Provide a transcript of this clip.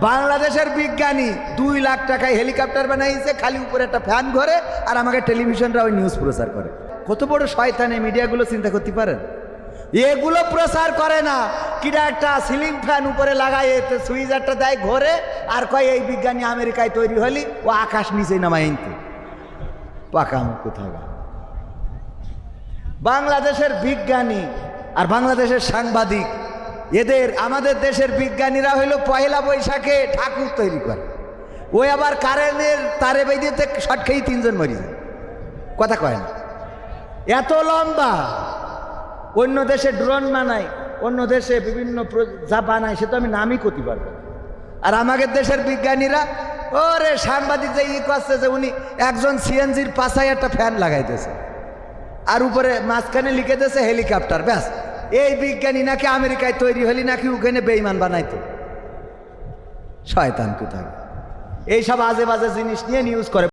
বাংলাদেশের বিজ্ঞানী 2 লাখ টাকায় হেলিকপ্টার বানাইছে, খালি উপরে একটা ফ্যান ঘরে, আর আমাকে টেলিভিশনরা ওই নিউজ প্রচার করে। কত বড় শয়তান এই মিডিয়াগুলো, চিন্তা করতে পারেন? এগুলো প্রচার করে না, কিটা একটা সিলিং ফ্যান উপরে লাগাই সুইচ একটা দেয় ঘরে, আর কয় এই বিজ্ঞানী আমেরিকায় তৈরি হলি, ও আকাশ নিচে নামাই আনতে। পাকা মুখ কোথায়। বাংলাদেশের বিজ্ঞানী আর বাংলাদেশের সাংবাদিক, এদের আমাদের দেশের বিজ্ঞানীরা হইল পয়লা বৈশাখে ঠাকুর তৈরি করে, ওই আবার কারেন্টের তারে বেঁধেতে শর্ট খেয়ে 3 জন মরি যায়। কথা কয় না, এত লম্বা। অন্য দেশে ড্রোন বানায়, অন্য দেশে বিভিন্ন যা বানায়, সে তো আমি নামই করতে পারবো। আর আমাদের দেশের বিজ্ঞানীরা, ওরে সাংবাদিক যে করছে যে উনি একজন সিএনজির পাশায় একটা ফ্যান লাগাইতেছে, আর উপরে মাঝখানে লিখে দিয়েছে হেলিকপ্টার। ব্যাস, এই বিজ্ঞানী নাকি আমেরিকায় তৈরি হলি, নাকি ওখানে বেঈমান বানাইতো। শয়তান কোথায়। এইসব আজে বাজে জিনিস নিয়ে নিউজ করে।